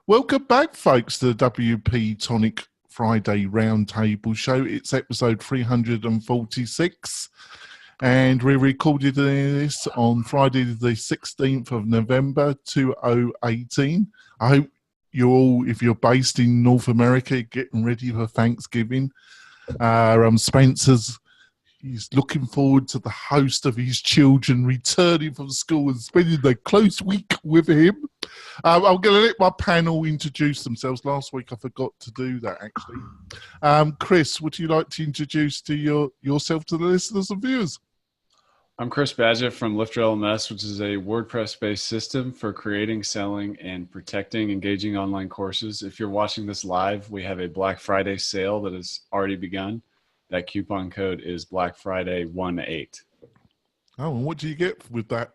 Welcome back, folks, to the WP-Tonic Friday Roundtable Show. It's episode 346, and we recorded this on Friday the 16th of November 2018. I hope you all, if you're based in North America, getting ready for Thanksgiving. Spencer's he's looking forward to the host of his children returning from school and spending a close week with him. I'm going to let my panel introduce themselves. Last week I forgot to do that, actually. Chris, would you like to introduce yourself to the listeners and viewers? I'm Chris Badgett from Lifter LMS, which is a WordPress-based system for creating, selling, and protecting engaging online courses. If you're watching this live, we have a Black Friday sale that has already begun. That coupon code is Black Friday 18. Oh, and what do you get with that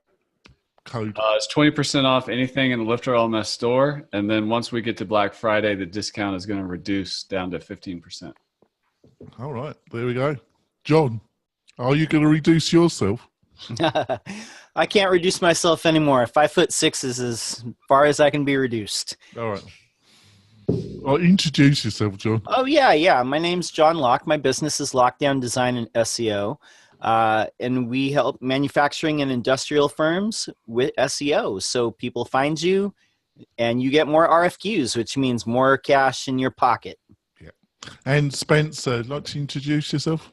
code? It's 20% off anything in the Lifter LMS store. And then once we get to Black Friday, the discount is going to reduce down to 15%. All right, there we go. John, are you going to reduce yourself? I can't reduce myself anymore. 5'6" is as far as I can be reduced. All right. Well, introduce yourself, John. Oh, yeah. My name's John Locke. My business is Lockdown Design and SEO. And we help manufacturing and industrial firms with SEO. So people find you and you get more RFQs, which means more cash in your pocket. Yeah. And Spencer, like to introduce yourself?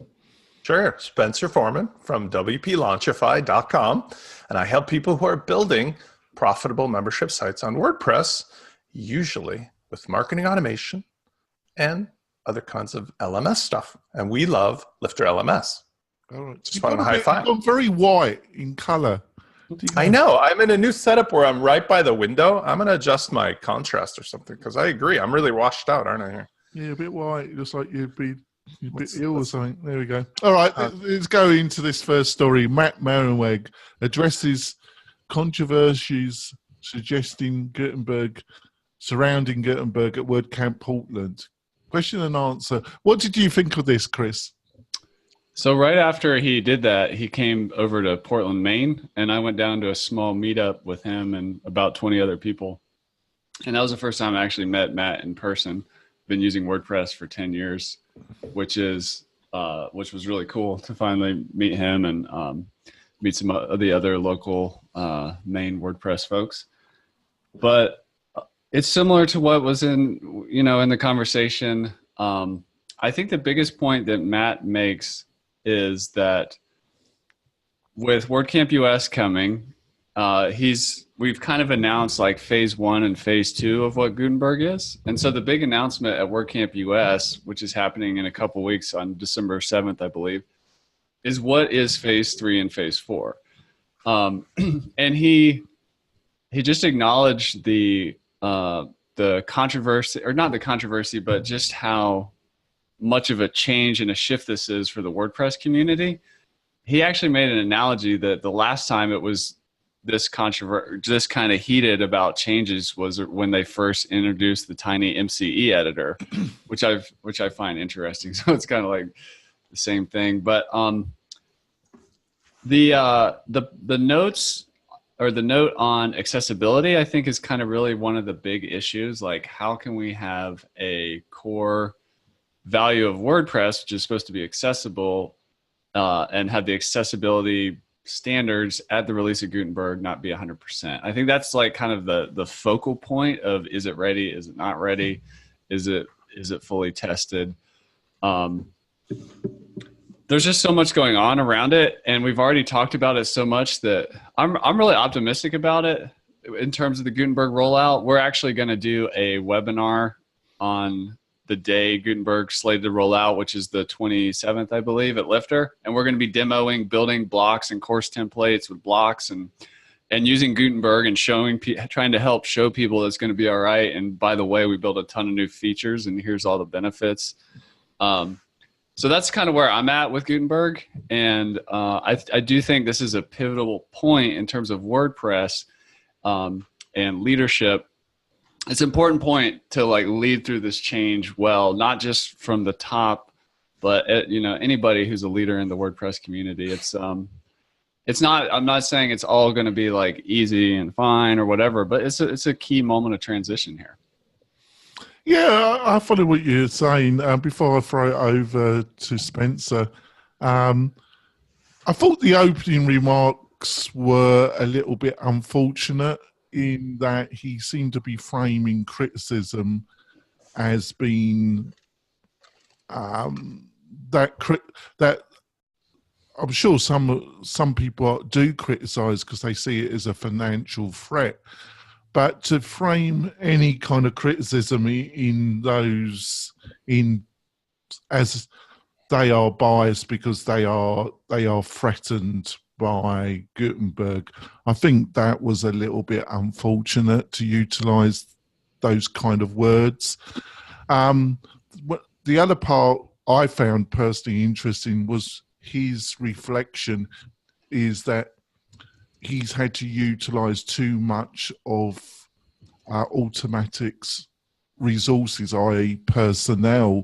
Sure. Spencer Foreman from WPLaunchify.com. And I help people who are building profitable membership sites on WordPress, usually with marketing automation and other kinds of LMS stuff. And we love Lifter LMS. All right. Just want to high five. You've gone very white in color. I know. I'm in a new setup where I'm right by the window. I'm going to adjust my contrast or something because I agree. I'm really washed out, aren't I? Here? Yeah, a bit white. Looks like you're a bit ill or something. There we go. All right. Let's go into this first story. Matt Mullenweg addresses controversies surrounding Gutenberg at WordCamp Portland. Question and answer. What did you think of this, Chris? So right after he did that, he came over to Portland, Maine, and I went down to a small meetup with him and about 20 other people. And that was the first time I actually met Matt in person. Been using WordPress for 10 years, which was really cool to finally meet him and meet some of the other local Maine WordPress folks. But it's similar to what was in the conversation. I think the biggest point that Matt makes is that with WordCamp US coming, we've kind of announced like phase 1 and phase 2 of what Gutenberg is. And so the big announcement at WordCamp US, which is happening in a couple weeks on December 7th, I believe, is what is phase 3 and phase 4. And he just acknowledged the controversy, or not the controversy, but just how much of a change and a shift this is for the WordPress community. He actually made an analogy that the last time it was this just kind of heated about changes was when they first introduced the tiny MCE editor, which I find interesting. So it's kind of like the same thing. But the notes, or the note on accessibility, I think is kind of really one of the big issues. Like, how can we have a core value of WordPress, which is supposed to be accessible, and have the accessibility standards at the release of Gutenberg not be 100%? I think that's like kind of the focal point of, is it ready? Is it not ready? Is it fully tested? There's just so much going on around it, and we've already talked about it so much that I'm really optimistic about it in terms of the Gutenberg rollout. We're actually going to do a webinar on the day Gutenberg slated to roll out, which is the 27th, I believe, at Lifter, and we're going to be demoing building blocks and course templates with blocks and using Gutenberg and trying to help show people it's going to be all right. And by the way, we built a ton of new features, and here's all the benefits. So that's kind of where I'm at with Gutenberg. And I do think this is a pivotal point in terms of WordPress and leadership. It's an important point to like lead through this change well, not just from the top, but anybody who's a leader in the WordPress community. It's not, I'm not saying it's all going to be like easy and fine or whatever, but it's a key moment of transition here. Yeah, I follow what you're saying. Before I throw it over to Spencer, I thought the opening remarks were a little bit unfortunate in that he seemed to be framing criticism as being that I'm sure some people do criticize because they see it as a financial threat. But to frame any kind of criticism as they are biased because they are threatened by Gutenberg, I think that was a little bit unfortunate to utilize those kind of words. The other part I found personally interesting was his reflection is that he's had to utilize too much of Automatic's resources, i.e. personnel,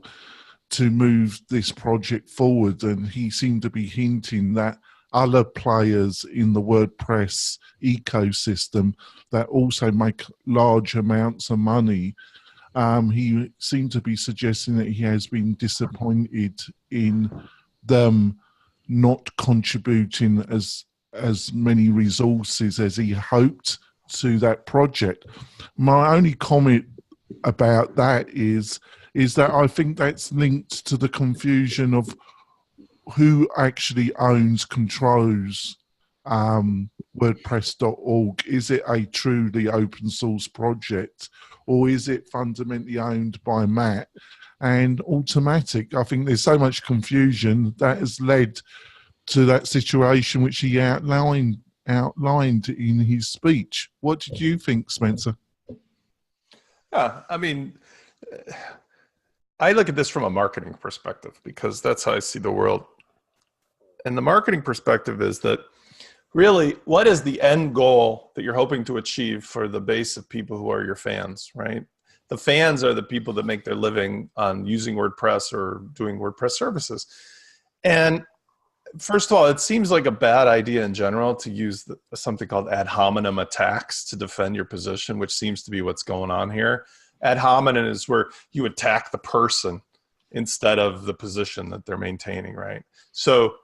to move this project forward. And he seemed to be hinting that other players in the WordPress ecosystem that also make large amounts of money, he seemed to be suggesting that he has been disappointed in them not contributing as many resources as he hoped to that project. My only comment about that is that I think that's linked to the confusion of who actually owns, controls WordPress.org. Is it a truly open source project, or is it fundamentally owned by Matt and Automatic? I think there's so much confusion that has led to that situation which he outlined in his speech. What did you think, Spencer? Yeah, I mean, I look at this from a marketing perspective because that's how I see the world. And the marketing perspective is that really, what is the end goal that you're hoping to achieve for the base of people who are your fans, right? The fans are the people that make their living on using WordPress or doing WordPress services. And first of all, it seems like a bad idea in general to use something called ad hominem attacks to defend your position, which seems to be what's going on here. Ad hominem is where you attack the person instead of the position that they're maintaining, right? So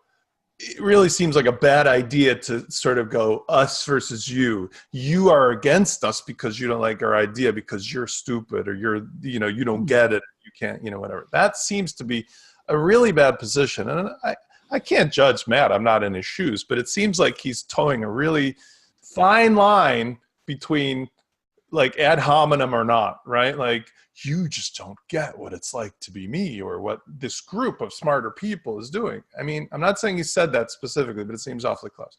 it really seems like a bad idea to sort of go us versus you. You are against us because you don't like our idea because you're stupid or you don't get it. You can't, whatever. That seems to be a really bad position. And I can't judge Matt. I'm not in his shoes, but it seems like he's towing a really fine line between like ad hominem or not, right? Like you just don't get what it's like to be me or what this group of smarter people is doing. I mean, I'm not saying he said that specifically, but it seems awfully close.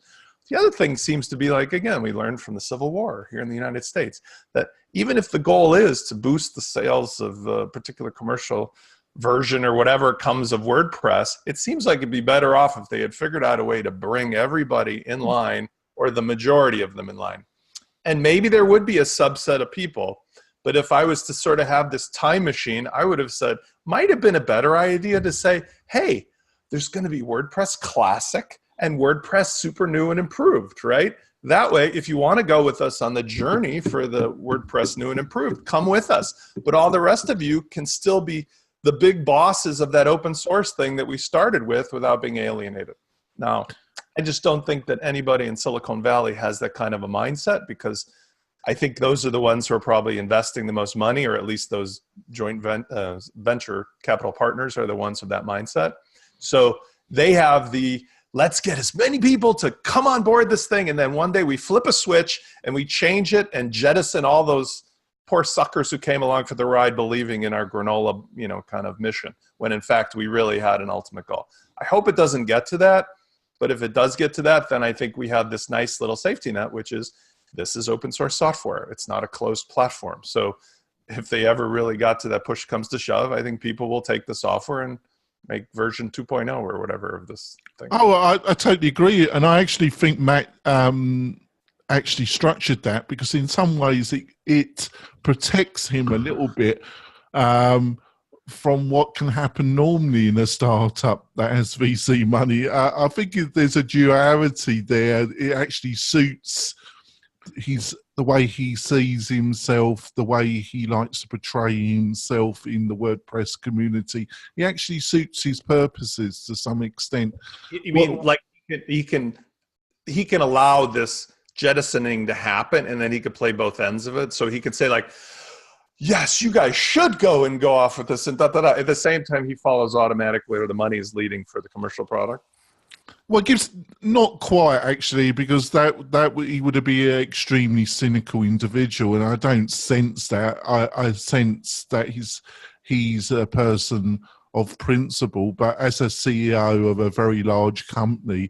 The other thing seems to be like, again, we learned from the Civil War here in the United States that even if the goal is to boost the sales of a particular commercial version or whatever comes of WordPress, it seems like it'd be better off if they had figured out a way to bring everybody in line or the majority of them in line. And maybe there would be a subset of people, but if I was to sort of have this time machine, I would have said, might have been a better idea to say, hey, there's going to be WordPress Classic and WordPress Super New and Improved, right? That way, if you want to go with us on the journey for the WordPress New and Improved, come with us. But all the rest of you can still be the big bosses of that open source thing that we started with without being alienated. Now, I just don't think that anybody in Silicon Valley has that kind of a mindset because I think those are the ones who are probably investing the most money, or at least those joint venture capital partners are the ones with that mindset. So they have the, let's get as many people to come on board this thing, and then one day we flip a switch and we change it and jettison all those poor suckers who came along for the ride believing in our granola, kind of mission, when in fact we really had an ultimate goal. I hope it doesn't get to that, but if it does get to that, then I think we have this nice little safety net, which is this is open source software. It's not a closed platform. So if they ever really got to that push comes to shove, I think people will take the software and make version 2.0 or whatever of this thing. Oh, I totally agree. And I actually think Matt actually structured that because in some ways it protects him a little bit from what can happen normally in a startup that has VC money. I think there's a duality there. It actually suits the way he sees himself, the way he likes to portray himself in the WordPress community. He actually suits his purposes to some extent. You mean like he can allow this jettisoning to happen, and then he could play both ends of it. So he could say like, yes, you guys should go off with this, and da, da, da. At the same time, he follows automatically where the money is leading for the commercial product. Well, it gives not quite actually, because that he would be an extremely cynical individual, and I don't sense that. I sense that he's a person of principle, but as a CEO of a very large company,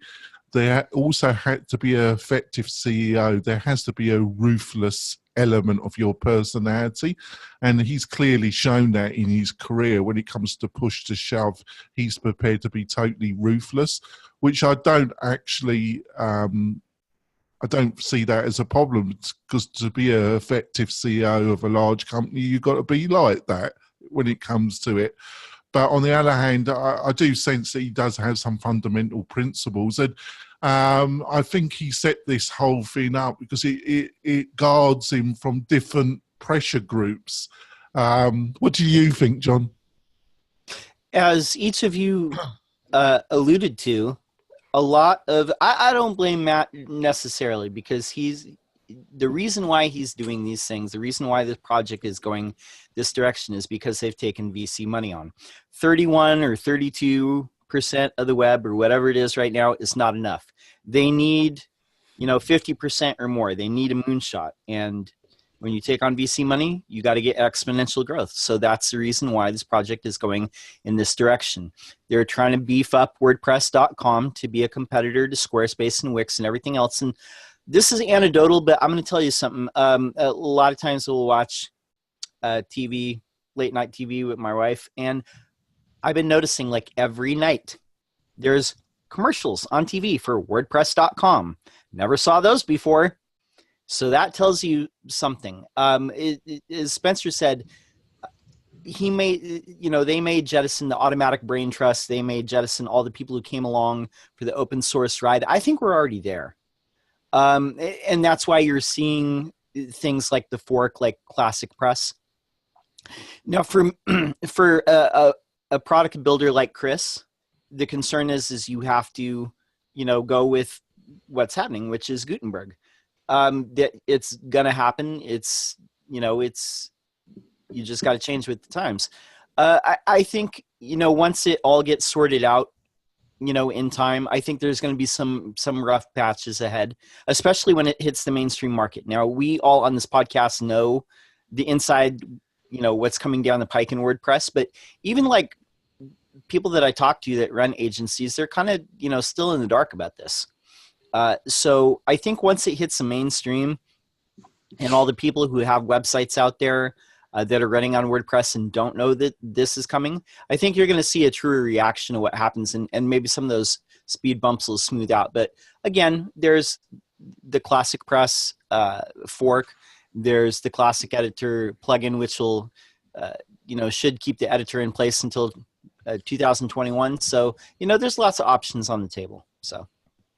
there also had to be an effective CEO. There has to be a ruthless element of your personality, and he's clearly shown that in his career. When it comes to push to shove, he's prepared to be totally ruthless, which I don't actually I don't see that as a problem, because to be an effective CEO of a large company, you've got to be like that when it comes to it. But on the other hand, I do sense that he does have some fundamental principles. And I think he set this whole thing up because it guards him from different pressure groups. What do you think, John? As each of you alluded to, a lot of, I don't blame Matt necessarily, because the reason why he's doing these things, the reason why this project is going this direction is because they've taken VC money on. 31 or 32% of the web or whatever it is right now is not enough. They need, 50% or more. They need a moonshot. And when you take on VC money, you got to get exponential growth. So that's the reason why this project is going in this direction. They're trying to beef up WordPress.com to be a competitor to Squarespace and Wix and everything else. And this is anecdotal, but I'm going to tell you something. A lot of times we'll watch TV, late night TV with my wife, and I've been noticing like every night there's commercials on TV for WordPress.com. Never saw those before. So that tells you something. As Spencer said, they may jettison the automatic brain trust. They may jettison all the people who came along for the open source ride. I think we're already there. And that's why you're seeing things like the fork, like Classic Press. Now, for a product builder like Chris, the concern is you have to, go with what's happening, which is Gutenberg. That it's gonna happen. It's you just got to change with the times. I think once it all gets sorted out, in time, I think there's going to be some rough patches ahead, especially when it hits the mainstream market. Now, we all on this podcast know the inside, what's coming down the pike in WordPress, but even like people that I talk to that run agencies, they're kind of, still in the dark about this. So I think once it hits the mainstream and all the people who have websites out there that are running on WordPress and don't know that this is coming, I think you're going to see a truer reaction to what happens, and maybe some of those speed bumps will smooth out. But again, there's the Classic Press fork. There's the Classic Editor plugin, which will, should keep the editor in place until 2021. So, there's lots of options on the table. So.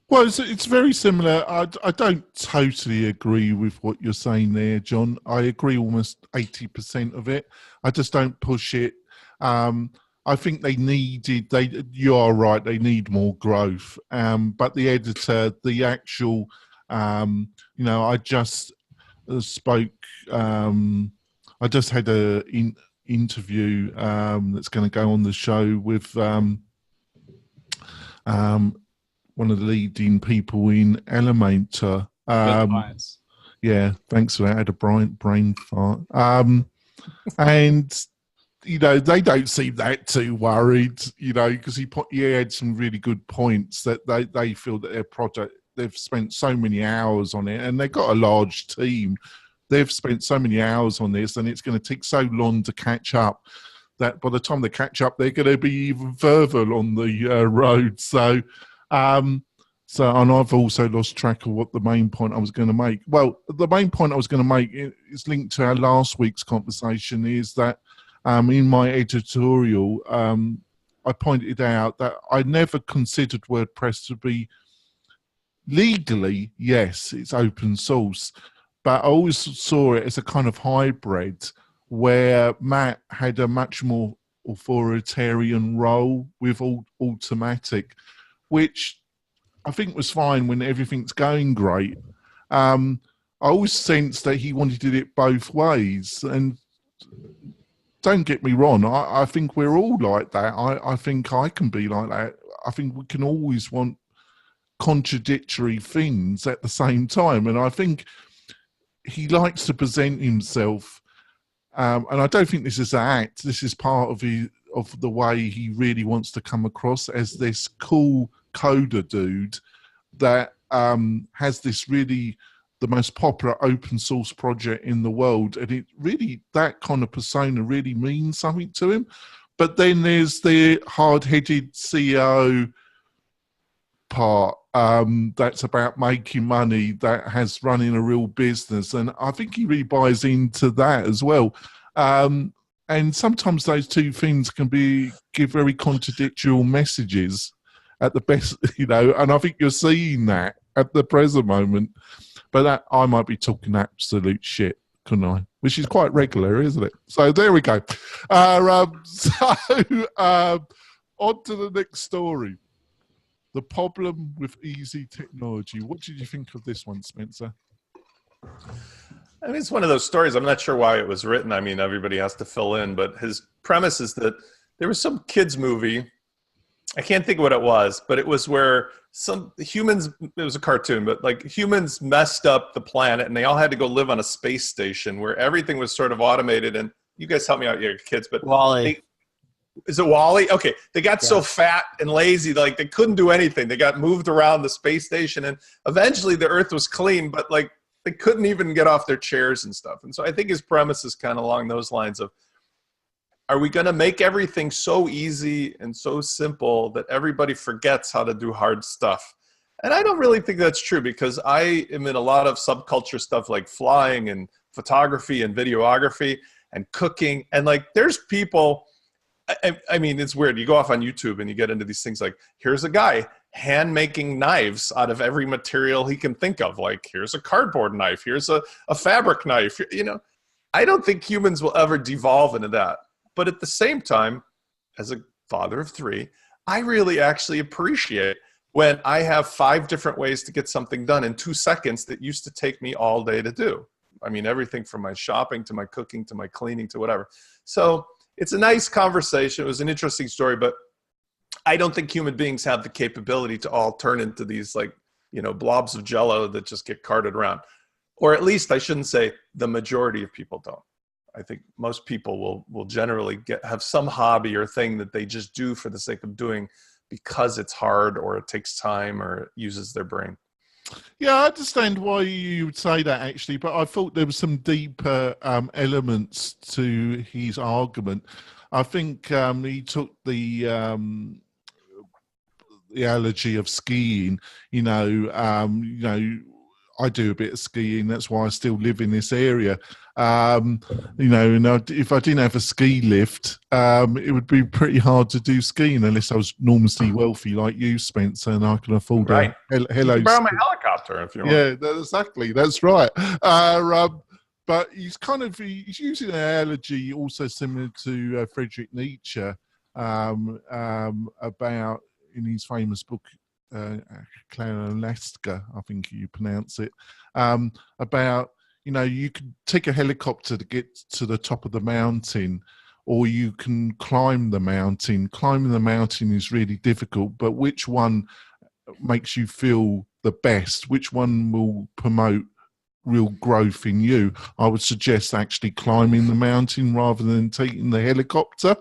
Well, it's very similar. I don't totally agree with what you're saying there, John. I agree almost 80% of it. I just don't push it. I think you are right, they need more growth. But the editor, the actual, I just spoke, I just had an interview that's going to go on the show with one of the leading people in Elementor. Yeah, thanks for that. I had a brain fart. And, they don't seem that too worried, because he had some really good points that they feel that their project, they've spent so many hours on it, and they've got a large team. They've spent so many hours on this, and it's going to take so long to catch up that by the time they catch up, they're going to be even further on the road. So, and I've also lost track of what the main point I was going to make. Well, the main point I was going to make is linked to our last week's conversation, is that in my editorial, I pointed out that I never considered WordPress to be legally, yes, it's open source, but I always saw it as a kind of hybrid where Matt had a much more authoritarian role with automatic, which I think was fine when everything's going great. I always sensed that he wanted to do it both ways. And don't get me wrong, I think we're all like that. I think I can be like that. I think we can always want contradictory things at the same time. And I think he likes to present himself. And I don't think this is an act. This is part of the way he really wants to come across as this cool coder dude that has this really the most popular open source project in the world. And it really, that kind of persona really means something to him. But then there's the hard-headed CEO part that's about making money, that has running a real business. And I think he really buys into that as well. And sometimes those two things can give very contradictory messages at the best, you know, and I think you're seeing that at the present moment. But that, I might be talking absolute shit, couldn't I? Which is quite regular, isn't it? So there we go. On to the next story. The problem with easy technology. What did you think of this one, Spencer? I mean, it's one of those stories. I'm not sure why it was written. I mean, everybody has to fill in, but his premise is that there was some kids movie. I can't think of what it was, but it was where some humans, it was a cartoon, but like humans messed up the planet and they all had to go live on a space station where everything was sort of automated. And you guys help me out, your kids, but Wally. Is it Wally? Okay. They got so fat and lazy, like they couldn't do anything. They got moved around the space station and eventually the earth was clean, but like they couldn't even get off their chairs and stuff. And so I think his premise is kind of along those lines of, are we going to make everything so easy and so simple that everybody forgets how to do hard stuff? And I don't really think that's true, because I am in a lot of subculture stuff like flying and photography and videography and cooking. And like, there's people, I mean, it's weird. You go off on YouTube and you get into these things like, here's a guy hand making knives out of every material he can think of. Like, here's a cardboard knife. Here's a fabric knife. You know, I don't think humans will ever devolve into that. But at the same time, as a father of three, I really actually appreciate when I have 5 different ways to get something done in 2 seconds that used to take me all day to do. I mean, everything from my shopping to my cooking to my cleaning to whatever. So it's a nice conversation. It was an interesting story, but I don't think human beings have the capability to all turn into these, like, you know, blobs of jello that just get carted around. Or at least I shouldn't say the majority of people don't. I think most people will generally have some hobby or thing that they just do for the sake of doing because it's hard or it takes time or it uses their brain. Yeah, I understand why you would say that, actually, but I thought there was some deeper elements to his argument. I think he took the analogy of skiing. You know, I do a bit of skiing. That's why I still live in this area. You know, and if I didn't have a ski lift, it would be pretty hard to do skiing unless I was enormously wealthy like you, Spencer, and I can afford right. Hello. You can borrow my helicopter if you want. Yeah, exactly. That's right. But he's using an analogy also similar to Friedrich Nietzsche about, in his famous book, Kleinlasker, I think you pronounce it, about, you know, you can take a helicopter to get to the top of the mountain, or you can climb the mountain. Climbing the mountain is really difficult, but which one makes you feel the best? Which one will promote real growth in you? I would suggest actually climbing the mountain rather than taking the helicopter.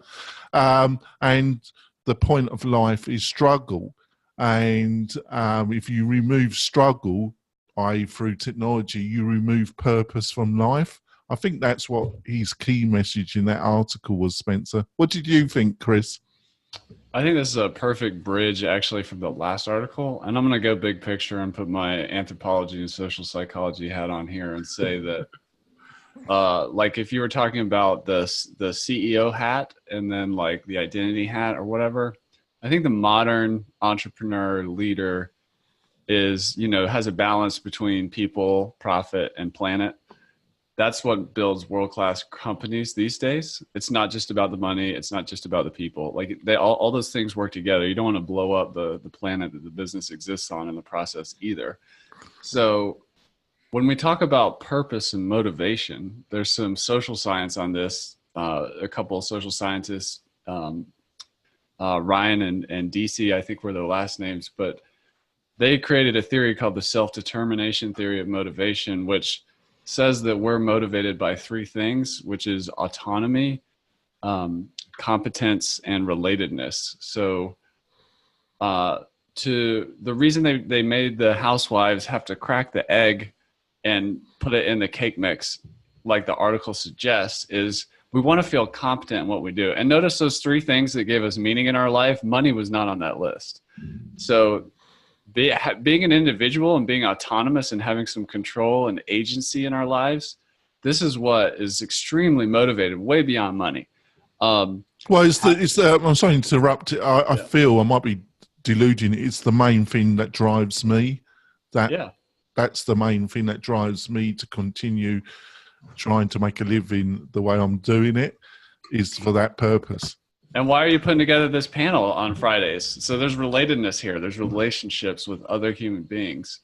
And the point of life is struggle. And if you remove struggle, i.e. through technology, you remove purpose from life. I think that's what his key message in that article was, Spencer. What did you think, Chris? I think this is a perfect bridge, actually, from the last article. And I'm going to go big picture and put my anthropology and social psychology hat on here and say that, like, if you were talking about the CEO hat and then like the identity hat or whatever, I think the modern entrepreneur leader is, has a balance between people, profit, and planet. That's what builds world-class companies these days. It's not just about the money. It's not just about the people. Like all those things work together. You don't want to blow up the planet that the business exists on in the process either. So when we talk about purpose and motivation, there's some social science on this. A couple of social scientists, Ryan and DC, I think were their last names, but they created a theory called the self-determination theory of motivation, which says that we're motivated by three things, which is autonomy, competence, and relatedness. So the reason they made the housewives have to crack the egg and put it in the cake mix, like the article suggests, is we want to feel competent in what we do. And notice those three things that gave us meaning in our life, money was not on that list. So being an individual and being autonomous and having some control and agency in our lives, this is what is extremely motivated, way beyond money. Well, I'm sorry to interrupt. I feel I might be deluding. It's the main thing that drives me. That's the main thing that drives me to continue trying to make a living the way I'm doing it, is for that purpose. And why are you putting together this panel on Fridays? So there's relatedness here. There's relationships with other human beings.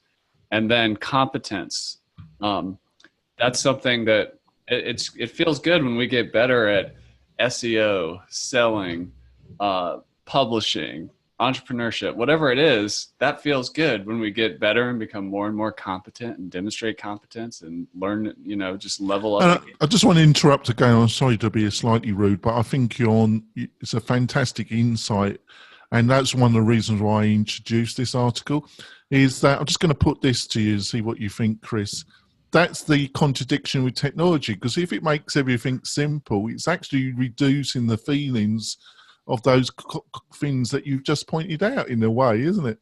And then competence. That's something that it feels good when we get better at SEO, selling, publishing, entrepreneurship, whatever it is. That feels good when we get better and become more and more competent and demonstrate competence and learn, just level up. I just want to interrupt again. I'm sorry to be slightly rude, but I think it's a fantastic insight. And that's one of the reasons why I introduced this article, is that I'm just going to put this to you and see what you think, Chris. That's the contradiction with technology, because if it makes everything simple, it's actually reducing the feelings of those things that you've just pointed out in a way, isn't it?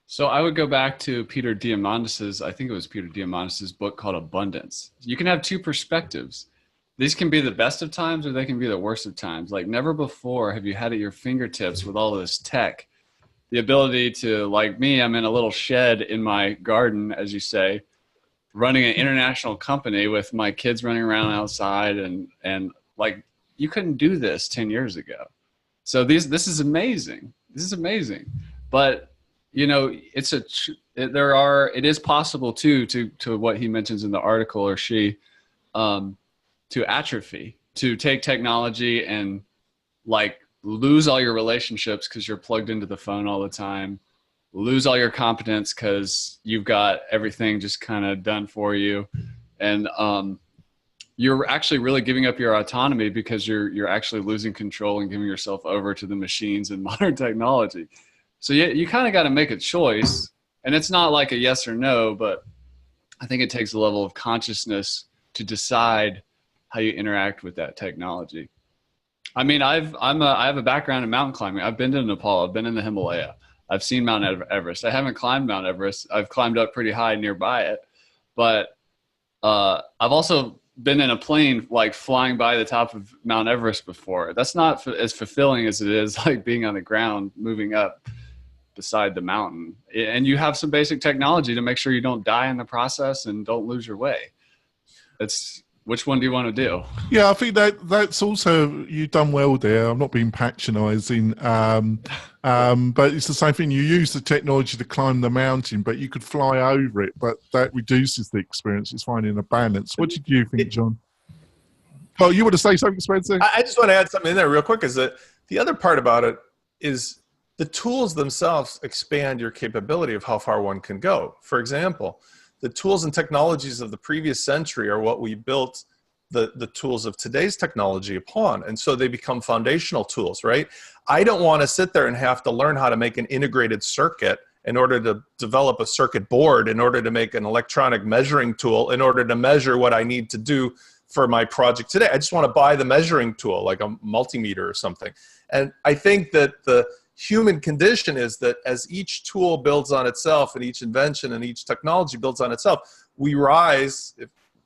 So I would go back to Peter Diamandis's, I think it was Peter Diamandis's book called Abundance. You can have two perspectives. These can be the best of times or they can be the worst of times. Like never before have you had at your fingertips with all of this tech, the ability to, like me, I'm in a little shed in my garden, as you say, running an international company with my kids running around outside and like you couldn't do this 10 years ago. So this is amazing. This is amazing. But it is possible too, to what he mentions in the article, or she, to atrophy, to take technology and like lose all your relationships because you're plugged into the phone all the time, lose all your competence because you've got everything just kind of done for you. And, you're actually really giving up your autonomy because you're actually losing control and giving yourself over to the machines and modern technology. So you kind of got to make a choice, and it's not like a yes or no, but I think it takes a level of consciousness to decide how you interact with that technology. I mean, I have a background in mountain climbing. I've been to Nepal. I've been in the Himalaya. I've seen Mount Everest. I haven't climbed Mount Everest. I've climbed up pretty high nearby it, but I've also been in a plane like flying by the top of Mount Everest before. That's not as fulfilling as it is like being on the ground, moving up beside the mountain. And you have some basic technology to make sure you don't die in the process and don't lose your way. Which one do you want to do? Yeah, I think that's also, you've done well there. I'm not being patronising, but it's the same thing. You use the technology to climb the mountain, but you could fly over it, but that reduces the experience. It's finding a balance. What did you think, John? Oh, you want to say something, Spencer? I just want to add something in there real quick, is that the other part about it is the tools themselves expand your capability of how far one can go. For example, the tools and technologies of the previous century are what we built the tools of today's technology upon. And so they become foundational tools, right? I don't want to sit there and have to learn how to make an integrated circuit in order to develop a circuit board, in order to make an electronic measuring tool, in order to measure what I need to do for my project today. I just want to buy the measuring tool, like a multimeter or something. And I think that the human condition is that as each tool builds on itself and each invention and each technology builds on itself, we rise,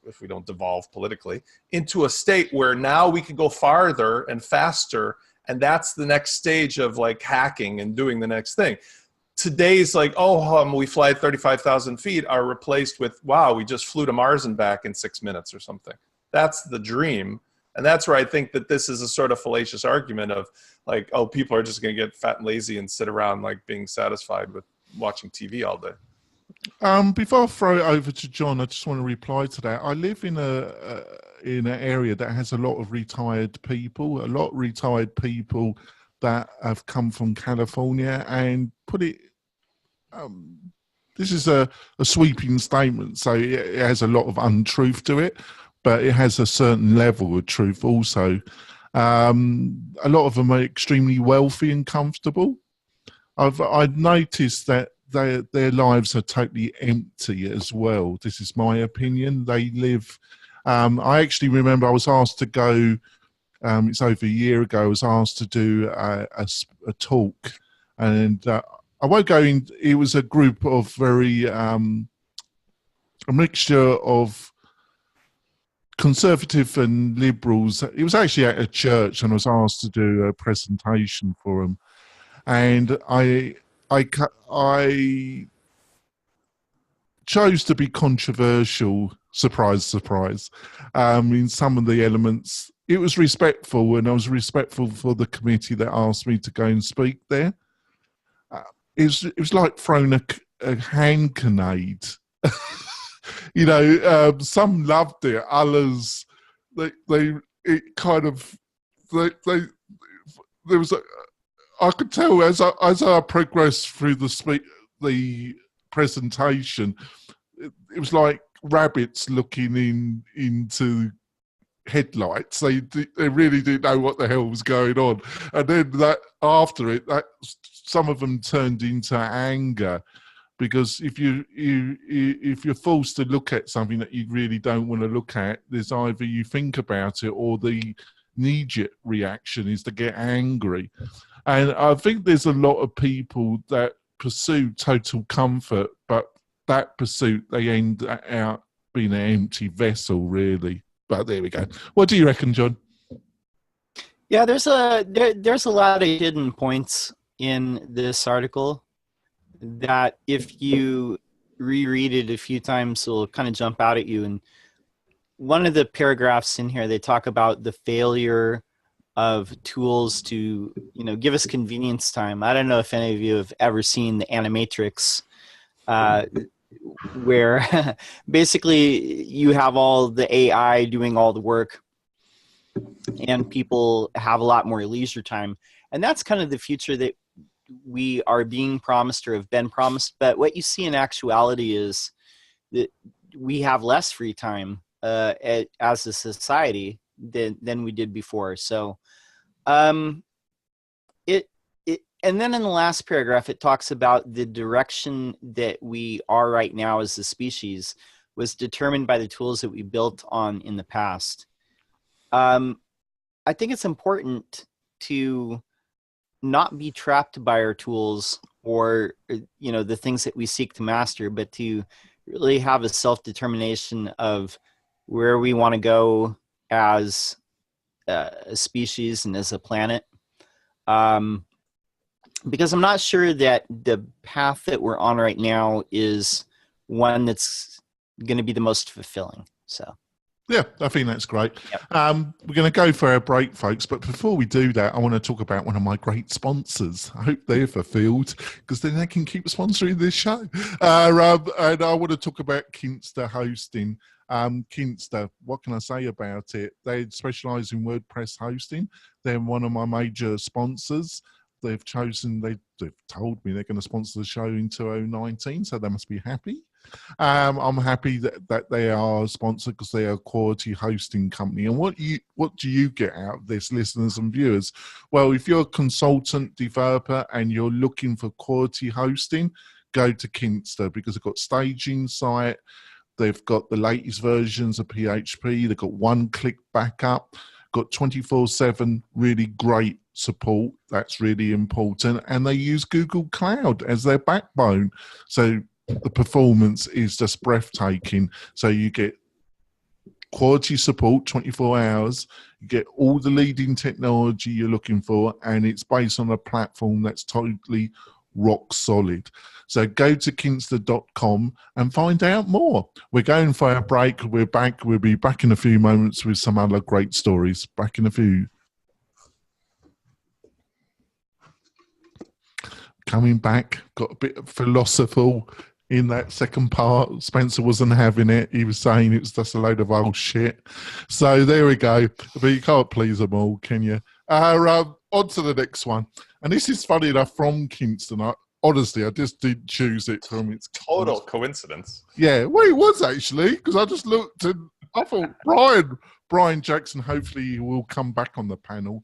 if we don't devolve politically, into a state where now we can go farther and faster, and that's the next stage of like hacking and doing the next thing. today's like, we fly at 35,000 feet are replaced with, wow, we just flew to Mars and back in 6 minutes or something. That's the dream. And that's where I think that this is a sort of fallacious argument of like, oh, people are just going to get fat and lazy and sit around like being satisfied with watching TV all day. Before I throw it over to John, I just want to reply to that. I live in an area that has a lot of retired people, that have come from California, and put it. This is a sweeping statement, so it has a lot of untruth to it, but it has a certain level of truth also. A lot of them are extremely wealthy and comfortable. I've noticed that their lives are totally empty as well. This is my opinion. They live. I actually remember I was asked to go. It's over a year ago. I was asked to do a talk, and I won't go in. It was a group of very a mixture of conservative and liberals. It was actually at a church, and I was asked to do a presentation for them, and I chose to be controversial. Surprise, surprise. In some of the elements, it was respectful, and I was respectful for the committee that asked me to go and speak there. It was like throwing a hand grenade. Some loved it. Others, there was I could tell as I progressed through the presentation, it was like rabbits looking into headlights. They really didn't know what the hell was going on, and then some of them turned into anger, because if you're forced to look at something that you really don't want to look at, there's either you think about it or the knee-jerk reaction is to get angry. And I think there's a lot of people that pursue total comfort, but that pursuit, they end out being an empty vessel, really. But there we go. What do you reckon, John? Yeah, there's a lot of hidden points in this article that if you reread it a few times, will kind of jump out at you. And one of the paragraphs in here, they talk about the failure of tools to, give us convenience time. I don't know if any of you have ever seen the Animatrix, where basically you have all the AI doing all the work and people have a lot more leisure time. And that's kind of the future that we are being promised or have been promised. But what you see in actuality is that we have less free time as a society than we did before. So and then in the last paragraph, it talks about the direction that we are right now as a species was determined by the tools that we built on in the past. I think it's important to not be trapped by our tools or, the things that we seek to master, but to really have a self-determination of where we want to go as a species and as a planet. Because I'm not sure that the path that we're on right now is one that's going to be the most fulfilling. So, yeah, I think that's great. Yep. We're going to go for our break, folks. But before we do that, I want to talk about one of my great sponsors. I hope they're fulfilled, because then they can keep sponsoring this show. And I want to talk about Kinster Hosting. Kinster, what can I say about it? They specialize in WordPress hosting. They're one of my major sponsors. They've told me they're going to sponsor the show in 2019, so they must be happy. I'm happy that they are sponsored because they are a quality hosting company. And what do you get out of this, listeners and viewers? Well, if you're a consultant, developer, and you're looking for quality hosting, go to Kinster, because they've got staging site, they've got the latest versions of PHP, they've got one-click backup, got 24/7 really great support. That's really important. And they use Google Cloud as their backbone. So the performance is just breathtaking. So you get quality support 24 hours, you get all the leading technology you're looking for, and it's based on a platform that's totally rock solid. So go to kinsta.com and find out more. We're going for our break. We're back. We'll be back in a few moments with some other great stories. Back in a few. Coming back, got a bit philosophical in that second part. Spencer wasn't having it. He was saying it was just a load of old shit. So there we go. But you can't please them all, can you? On to the next one. And this is funny enough from Kingston. Honestly, I just did choose it from its total coincidence. Yeah, well, it was actually, because I just looked and I thought Brian Jackson, hopefully he will come back on the panel.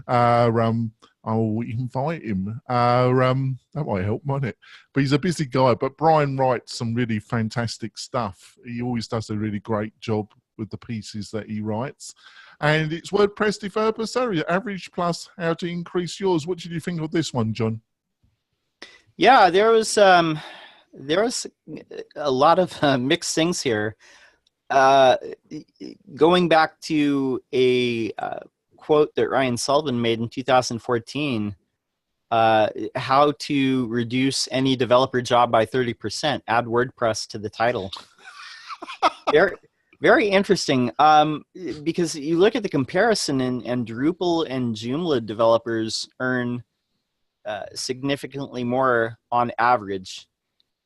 I'll invite him. That might help, mightn't it? But he's a busy guy. But Brian writes some really fantastic stuff. He always does a really great job with the pieces that he writes. And it's WordPress developer salary, average plus how to increase yours. What did you think of this one, John? Yeah, there was a lot of mixed things here. Going back to a quote that Ryan Sullivan made in 2014, how to reduce any developer job by 30%, add WordPress to the title. Very, very interesting, because you look at the comparison, and Drupal and Joomla developers earn significantly more on average.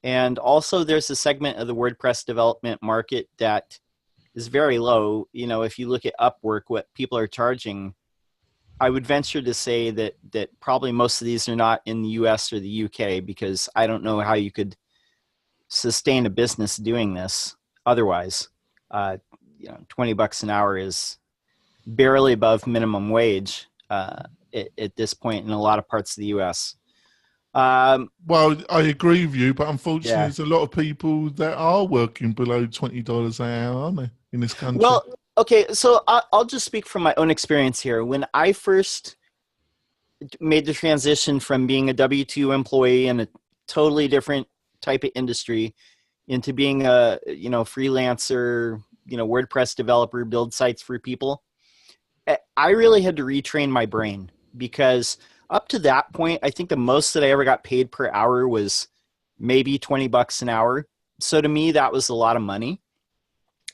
And also there's a segment of the WordPress development market that is very low. You know, if you look at Upwork, what people are charging, I would venture to say that probably most of these are not in the US or the UK, because I don't know how you could sustain a business doing this otherwise. $20 an hour is barely above minimum wage at this point in a lot of parts of the US. Well, I agree with you, but unfortunately, there's a lot of people that are working below $20 an hour, aren't they, in this country? Well, okay, so I'll just speak from my own experience here. When I first made the transition from being a W-2 employee in a totally different type of industry into being a freelancer, WordPress developer, build sites for people, I really had to retrain my brain, because up to that point, I think the most that I ever got paid per hour was maybe $20 an hour. So to me, that was a lot of money.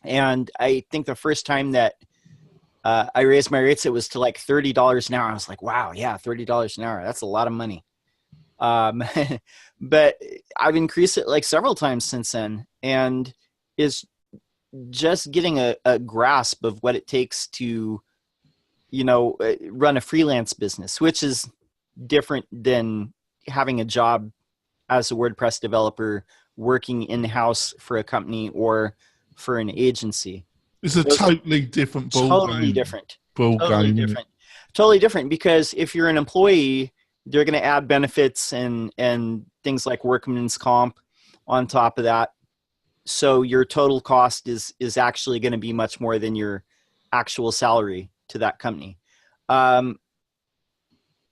And I think the first time that I raised my rates, it was to like $30 an hour. I was like, wow, yeah, $30 an hour. That's a lot of money. But I've increased it like several times since then. And is just getting a grasp of what it takes to, run a freelance business, which is different than having a job as a WordPress developer working in-house for a company or for an agency. It's a totally different ball Totally game. different. Totally different, because if you're an employee, they're going to add benefits and things like workman's comp on top of that. So your total cost is actually going to be much more than your actual salary to that company.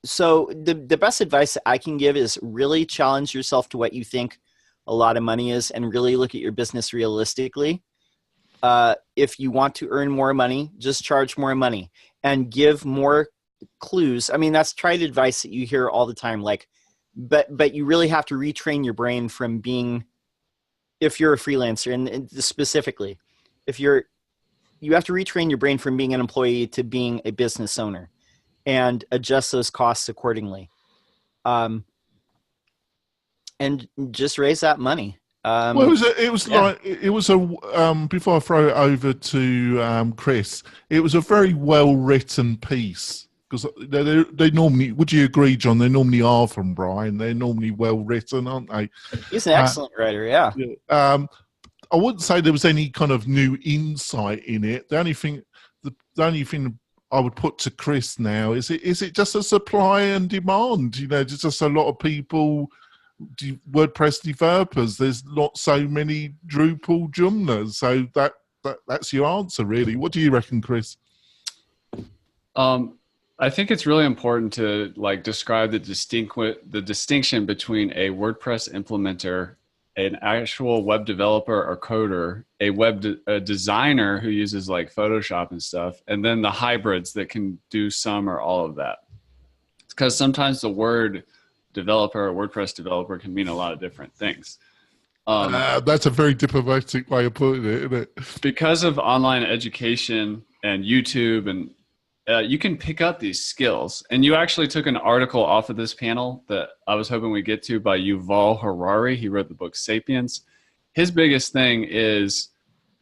So the best advice that I can give is really challenge yourself to what you think a lot of money is, and really look at your business realistically. If you want to earn more money, just charge more money and give more clues. I mean, that's tried advice that you hear all the time. But you really have to retrain your brain from being, if you're a freelancer, and specifically, you have to retrain your brain from being an employee to being a business owner, and adjust those costs accordingly. And just raise that money. Before I throw it over to Chris, it was a very well written piece, because they normally, would you agree, John? They normally are from Brian. They're normally well written, aren't they? He's an excellent writer. Yeah. I wouldn't say there was any kind of new insight in it. The only thing I would put to Chris now is it just a supply and demand? There's just a lot of people, WordPress developers. There's not so many Drupal Joomlas, so that's your answer, really. What do you reckon, Chris? I think it's really important to describe the distinction between a WordPress implementer, an actual web developer or coder, a designer who uses Photoshop and stuff, and then the hybrids that can do some or all of that. Because sometimes the word developer or WordPress developer can mean a lot of different things. That's a very diplomatic way of putting it, isn't it? Because of online education and YouTube, and you can pick up these skills. And you actually took an article off of this panel that I was hoping we'd get to by Yuval Harari. He wrote the book Sapiens. His biggest thing is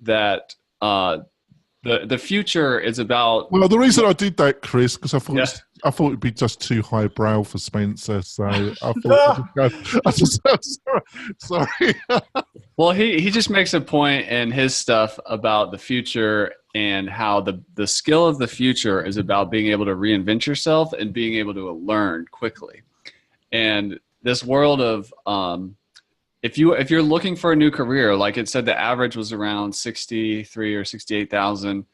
that the future is about. Well, the reason I did that, Chris, because I thought it'd be just too highbrow for Spencer. So I thought, sorry. Well, he just makes a point in his stuff about the future and how the skill of the future is about being able to reinvent yourself and being able to learn quickly. And this world of if you're looking for a new career, like it said, the average was around 63 or 68,000.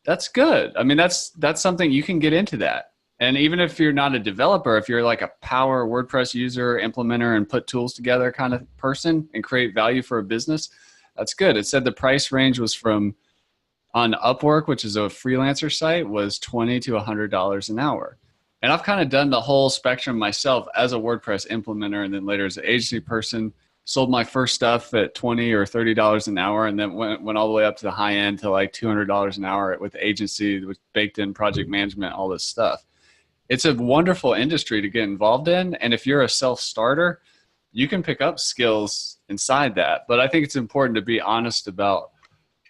That's good. I mean, that's something you can get into that. And even if you're not a developer, if you're like a power WordPress user, implementer, and put tools together kind of person and create value for a business, that's good. It said the price range was from, on Upwork, which is a freelancer site, was $20 to $100 an hour. And I've kind of done the whole spectrum myself as a WordPress implementer, and then later as an agency person. Sold my first stuff at $20 or $30 an hour, and then went all the way up to the high end to like $200 an hour with the agency, with baked in project management, all this stuff. It's a wonderful industry to get involved in. And if you're a self-starter, you can pick up skills inside that. But I think it's important to be honest about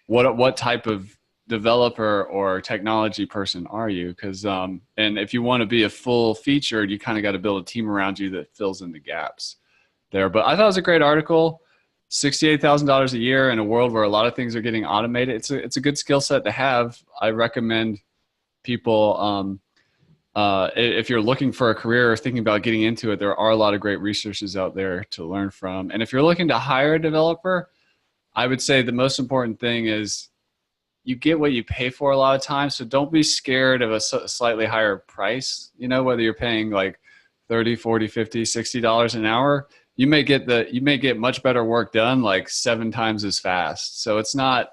what type of developer or technology person are you? Because and if you want to be a full featured, you kind of got to build a team around you that fills in the gaps there. But I thought it was a great article. $68,000 a year in a world where a lot of things are getting automated. It's a good skill set to have. I recommend people, if you're looking for a career or thinking about getting into it, there are a lot of great resources out there to learn from. And if you're looking to hire a developer, I would say the most important thing is you get what you pay for a lot of times. So don't be scared of a slightly higher price, whether you're paying like $30, $40, $50, $60 an hour. You may get much better work done like 7 times as fast. So it's not,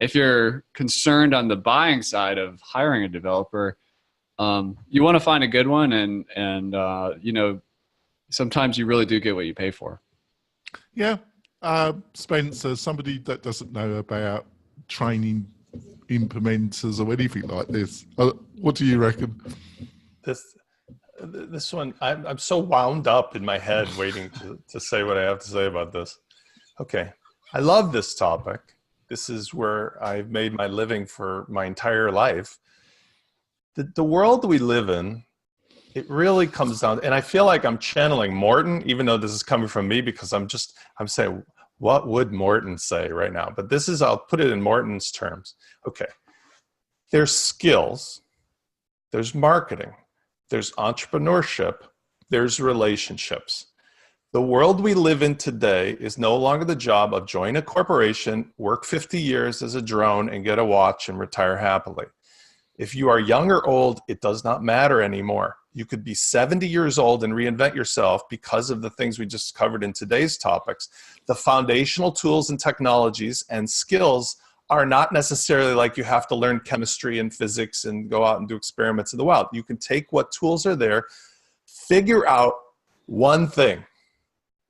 if you're concerned on the buying side of hiring a developer, you want to find a good one, and sometimes you really do get what you pay for. Yeah. Spencer, somebody that doesn't know about training implementers or anything like this, what do you reckon? This one, I'm so wound up in my head waiting to say what I have to say about this. Okay. I love this topic. This is where I've made my living for my entire life. The world we live in, it really comes down, and I feel like I'm channeling Morton, even though this is coming from me, because I'm saying, what would Morton say right now? But I'll put it in Morton's terms. Okay. There's skills, there's marketing, there's entrepreneurship, there's relationships. The world we live in today is no longer the job of join a corporation, work 50 years as a drone, and get a watch and retire happily. If you are young or old, it does not matter anymore. You could be 70 years old and reinvent yourself because of the things we just covered in today's topics. The foundational tools and technologies and skills are not necessarily like you have to learn chemistry and physics and go out and do experiments in the wild. You can take what tools are there, figure out one thing.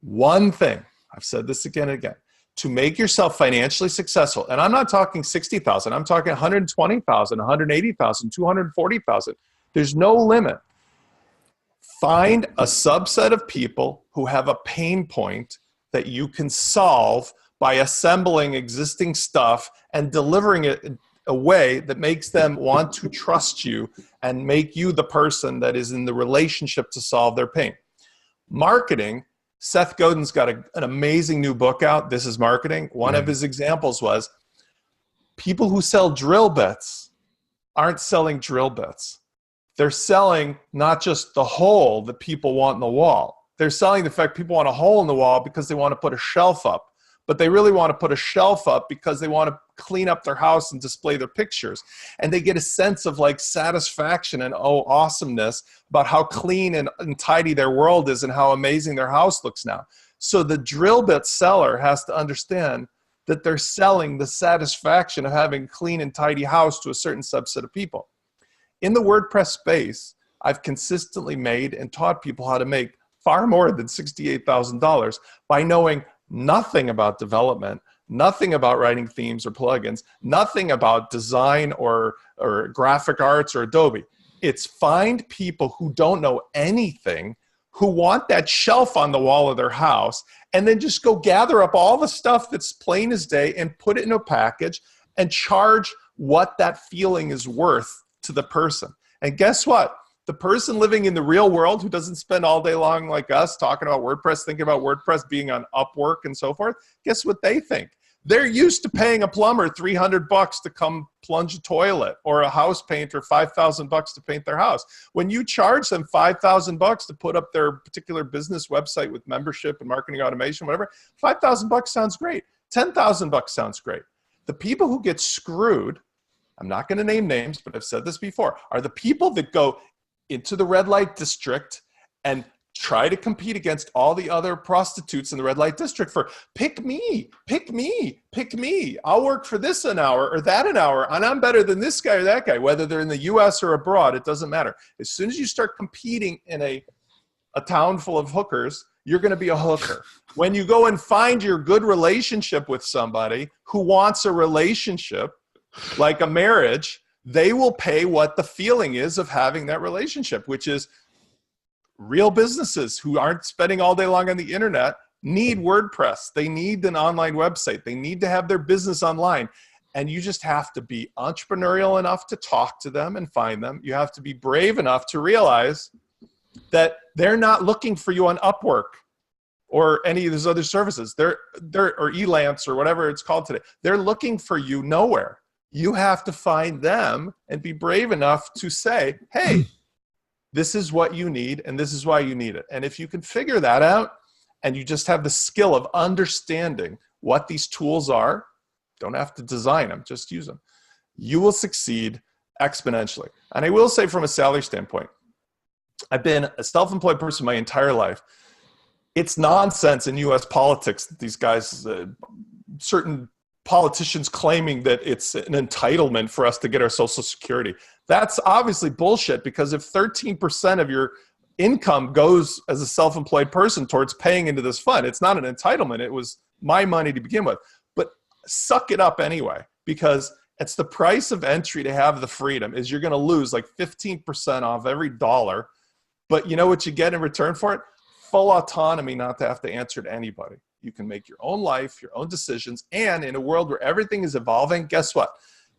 I've said this again and again. To make yourself financially successful, and I'm not talking 60,000, I'm talking 120,000, 180,000, 240,000. There's no limit. Find a subset of people who have a pain point that you can solve by assembling existing stuff and delivering it in a way that makes them want to trust you and make you the person that is in the relationship to solve their pain. Marketing, Seth Godin's got an amazing new book out. This is Marketing. One of his examples was people who sell drill bits aren't selling drill bits. They're selling not just the hole that people want in the wall. They're selling the fact people want a hole in the wall because they want to put a shelf up. But they really want to put a shelf up because they want to clean up their house and display their pictures. And they get a sense of like satisfaction and awesomeness about how clean and tidy their world is and how amazing their house looks now. So the drill bit seller has to understand that they're selling the satisfaction of having a clean and tidy house to a certain subset of people. In the WordPress space, I've consistently made and taught people how to make far more than $68,000 by knowing nothing about development, nothing about writing themes or plugins, nothing about design or graphic arts or Adobe. It's find people who don't know anything, who want that shelf on the wall of their house, and then just go gather up all the stuff that's plain as day and put it in a package and charge what that feeling is worth to the person. And guess what? The person living in the real world who doesn't spend all day long like us talking about WordPress, thinking about WordPress, being on Upwork and so forth, guess what they think? They're used to paying a plumber $300 to come plunge a toilet, or a house painter $5,000 to paint their house. When you charge them $5,000 to put up their particular business website with membership and marketing automation, whatever, $5,000 sounds great. $10,000 sounds great. The people who get screwed, I'm not going to name names, but I've said this before, are the people that go into the red light district and try to compete against all the other prostitutes in the red light district for pick me, pick me, pick me. I'll work for this an hour or that an hour, and I'm better than this guy or that guy, whether they're in the US or abroad, it doesn't matter. As soon as you start competing in a town full of hookers, you're going to be a hooker. When you go and find your good relationship with somebody who wants a relationship, like a marriage, they will pay what the feeling is of having that relationship, which is real businesses who aren't spending all day long on the internet need WordPress. They need an online website. They need to have their business online. And you just have to be entrepreneurial enough to talk to them and find them. You have to be brave enough to realize that they're not looking for you on Upwork or any of those other services. They're or Elance or whatever it's called today. They're looking for you nowhere. You have to find them and be brave enough to say, hey, this is what you need and this is why you need it. And if you can figure that out and you just have the skill of understanding what these tools are, don't have to design them, just use them, you will succeed exponentially. And I will say from a salary standpoint, I've been a self-employed person my entire life. It's nonsense in US politics that these guys, certain politicians claiming that it's an entitlement for us to get our Social Security. That's obviously bullshit, because if 13% of your income goes as a self-employed person towards paying into this fund, it's not an entitlement. It was my money to begin with. But suck it up anyway, because it's the price of entry to have the freedom is you're going to lose like 15% off every dollar. But you know what you get in return for it? Full autonomy, not to have to answer to anybody. You can make your own life, your own decisions. And in a world where everything is evolving, guess what?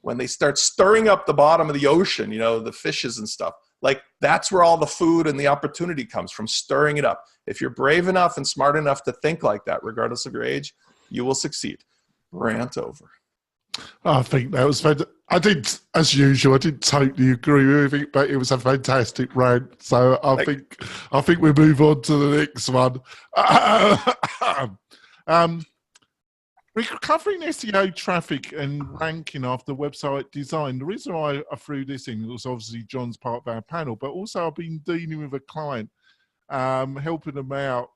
When they start stirring up the bottom of the ocean, you know, the fishes and stuff, like that's where all the food and the opportunity comes from, stirring it up. If you're brave enough and smart enough to think like that, regardless of your age, you will succeed. Rant over. I think that was fantastic. I did, as usual, I didn't totally agree with it, but it was a fantastic rant. So I think we move on to the next one. Recovering SEO traffic and ranking after website design. The reason why I threw this in was obviously John's part of our panel, but also I've been dealing with a client, helping them out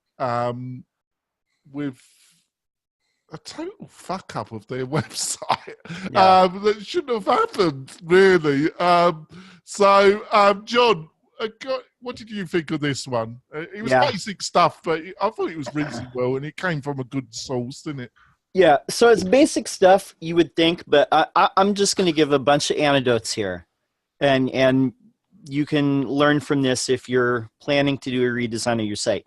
with a total fuck up of their website. Yeah. That shouldn't have happened, really. John, what did you think of this one? It was basic stuff, but I thought it was reasoned well, and it came from a good source, didn't it? Yeah, so it's basic stuff, you would think, but I'm just going to give a bunch of anecdotes here, and you can learn from this if you're planning to do a redesign of your site.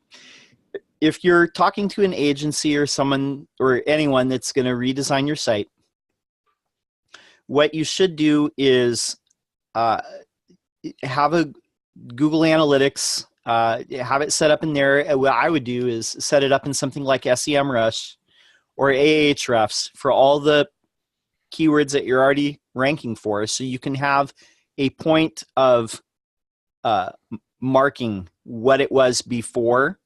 If you're talking to an agency or someone or anyone that's going to redesign your site, what you should do is have a Google Analytics, have it set up in there. What I would do is set it up in something like SEMrush or Ahrefs for all the keywords that you're already ranking for, so you can have a point of marking what it was before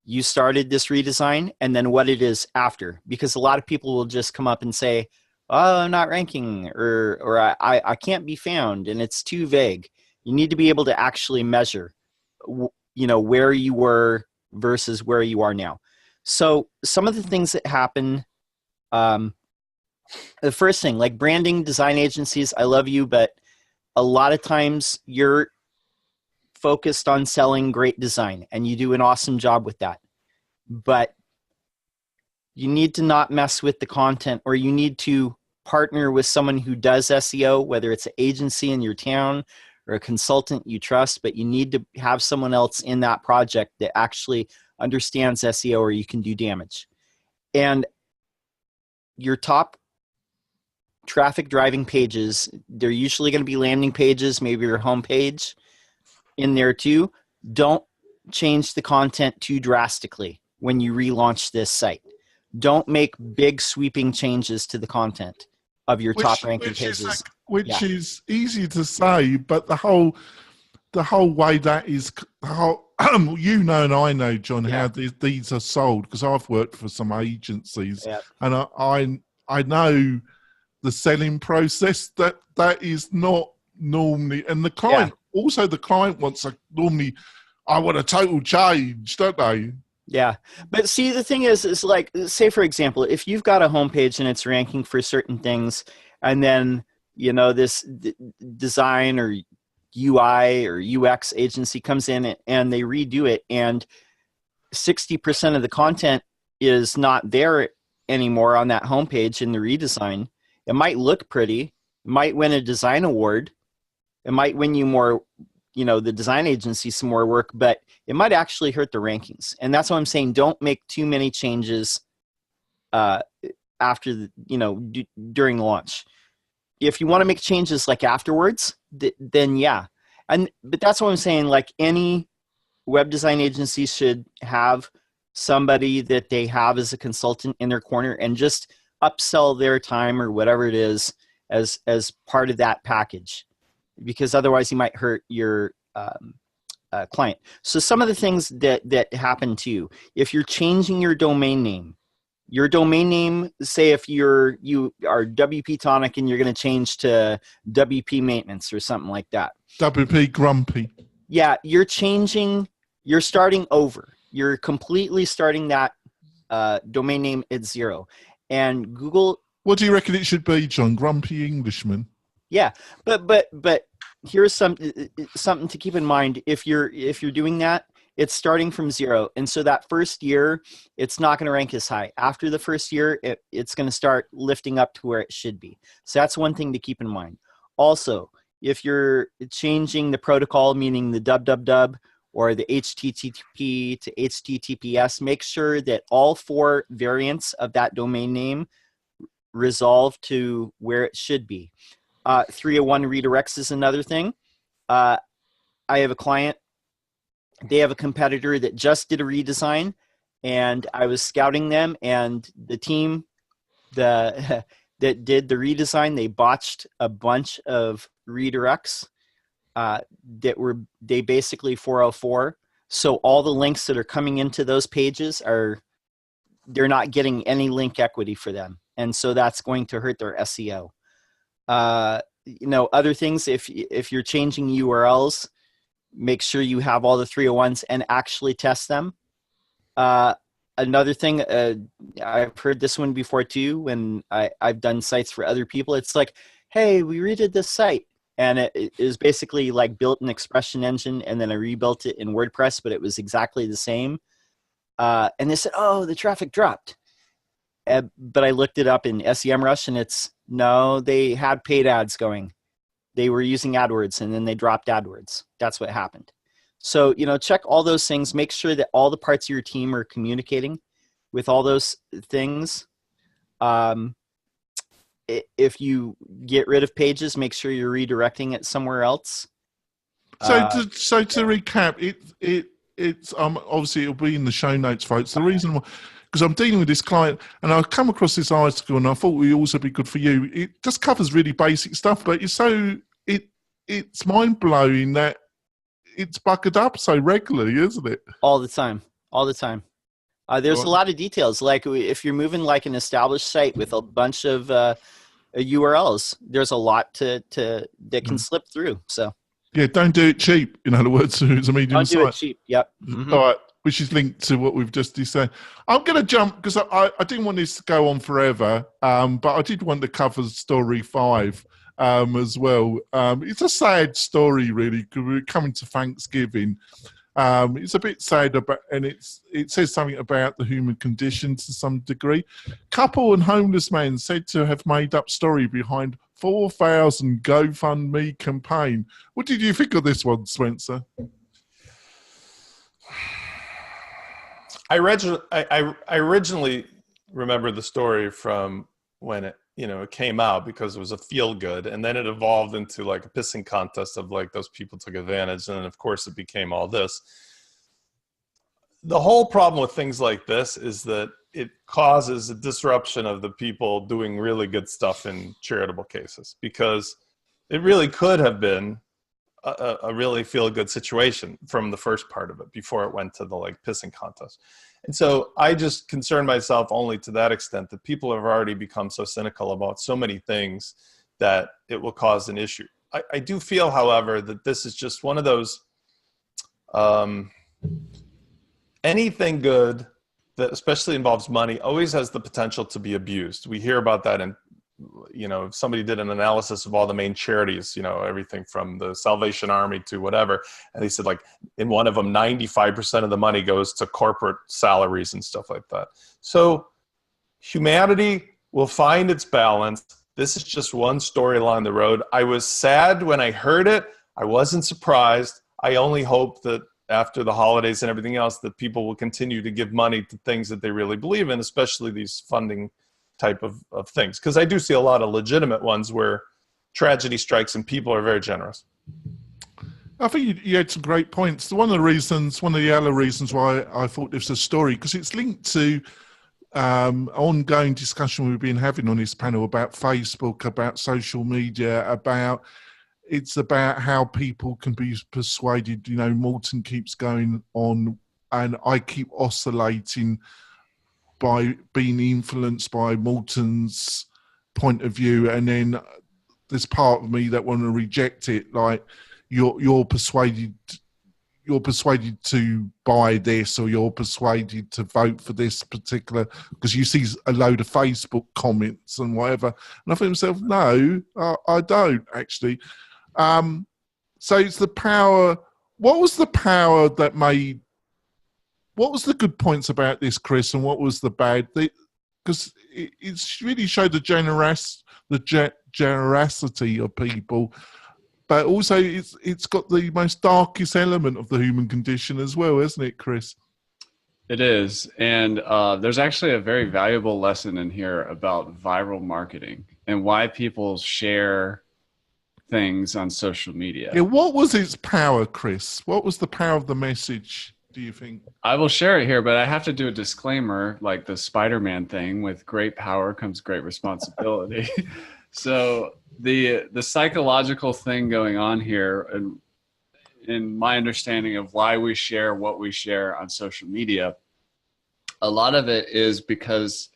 you started this redesign and then what it is after, because a lot of people will just come up and say, oh, I'm not ranking, or I can't be found, and it's too vague. You need to be able to actually measure, where you were versus where you are now. So some of the things that happen, the first thing, like branding, design agencies, I love you, but a lot of times you're focused on selling great design, and you do an awesome job with that. But you need to not mess with the content, or you need to partner with someone who does SEO, whether it's an agency in your town or a consultant you trust, but you need to have someone else in that project that actually understands SEO, or you can do damage. And your top traffic driving pages, they're usually going to be landing pages, maybe your home page in there too. Don't change the content too drastically when you relaunch this site. Don't make big sweeping changes to the content of your top ranking pages. Which is easy to say, but the whole way that is, you know, and I know, John, how these are sold, because I've worked for some agencies, and I know the selling process that is not normally, and the client also, the client wants I want a total change, don't they? Yeah, but see, the thing is like, say for example, if you've got a homepage and it's ranking for certain things, and then, you know, this design or UI or UX agency comes in and they redo it, and 60% of the content is not there anymore on that homepage in the redesign. It might look pretty, it might win a design award, it might win you more, you know, the design agency some more work, but it might actually hurt the rankings. And that's why I'm saying don't make too many changes after the, you know, during launch. If you want to make changes like afterwards, then yeah. But that's what I'm saying, like any web design agency should have somebody that they have as a consultant in their corner and just upsell their time or whatever it is as part of that package, because otherwise you might hurt your client. So some of the things that happen to you, if you're changing your domain name, say if you are WP-Tonic and you're going to change to WP Maintenance or something like that. WP Grumpy. Yeah, you're starting over. You're completely starting that domain name at zero. And Google... What do you reckon it should be, John? Grumpy Englishman? Yeah, but here's something to keep in mind. If you're doing that, it's starting from zero, and so that first year it's not going to rank as high. After the first year, it's going to start lifting up to where it should be. So that's one thing to keep in mind. Also, if you're changing the protocol, meaning the www or the HTTP to HTTPS, make sure that all 4 variants of that domain name resolve to where it should be. 301 redirects is another thing. I have a client, they have a competitor that just did a redesign, and I was scouting them, and the team that did the redesign, they botched a bunch of redirects they basically 404. So all the links that are coming into those pages they're not getting any link equity for them. And so that's going to hurt their SEO. You know, other things, if you're changing URLs, make sure you have all the 301s and actually test them. Another thing, I've heard this one before too, when I've done sites for other people. It's like, hey, we redid this site. And it is basically like built an expression engine, and then I rebuilt it in WordPress, but it was exactly the same. And they said, oh, the traffic dropped. But I looked it up in SEMrush, and no, they had paid ads going. They were using AdWords, and then they dropped AdWords. That's what happened. So, you know, check all those things. Make sure that all the parts of your team are communicating with all those things. If you get rid of pages, make sure you're redirecting it somewhere else. So to recap, it's obviously it'll be in the show notes, folks. The reason why, because I'm dealing with this client, and I've come across this article, and I thought it would also be good for you. It just covers really basic stuff, but it's mind blowing that it's buggered up so regularly, isn't it? All the time. There's a lot of details. Like if you're moving like an established site with a bunch of URLs, there's a lot that can slip through. So yeah, don't do it cheap. In other words, it's a medium site. Don't do it cheap. Yep. Mm-hmm. All right, which is linked to what we've just said. I'm going to jump because I didn't want this to go on forever, but I did want to cover story 5. as well. It's a sad story, really, because we're coming to Thanksgiving. It's a bit sad, and it says something about the human condition to some degree. Couple and homeless man said to have made up story behind 4,000 GoFundMe campaign. What did you think of this one, Spencer? I originally remember the story from when it came out, because it was a feel good, and then it evolved into like a pissing contest of like those people took advantage, and then of course it became all this. The whole problem with things like this is that it causes a disruption of the people doing really good stuff in charitable cases, because it really could have been a really feel good situation from the first part of it before it went to the like pissing contest. And so I just concern myself only to that extent, that people have already become so cynical about so many things that it will cause an issue. I do feel, however, that this is just one of those, anything good that especially involves money always has the potential to be abused. We hear about that in, somebody did an analysis of all the main charities, everything from the Salvation Army to whatever. And they said, like, in one of them, 95% of the money goes to corporate salaries and stuff like that. So humanity will find its balance. This is just one story along the road. I was sad when I heard it. I wasn't surprised. I only hope that after the holidays and everything else, that people will continue to give money to things that they really believe in, especially these funding type of things. Because I do see a lot of legitimate ones where tragedy strikes and people are very generous. I think you had some great points. One of the other reasons why I thought this was a story, because it's linked to ongoing discussion we've been having on this panel about Facebook, about social media, it's about how people can be persuaded. Morton keeps going on and I keep oscillating by being influenced by Morton's point of view, and then there's part of me that want to reject it. Like you're persuaded to buy this, or you're persuaded to vote for this particular, because you see a load of Facebook comments and whatever. And I think to myself, no, I don't actually. So it's the power. What was the power that made? What was the good points about this, Chris, and what was the bad? Because it's really showed the generosity of people, but also it's got the most darkest element of the human condition as well, isn't it, Chris? It is, and there's actually a very valuable lesson in here about viral marketing and why people share things on social media. Yeah, what was its power, Chris? What was the power of the message, do you think? I will share it here, but I have to do a disclaimer, like the Spider-Man thing: with great power comes great responsibility. So the psychological thing going on here, and in my understanding of why we share what we share on social media, a lot of it is because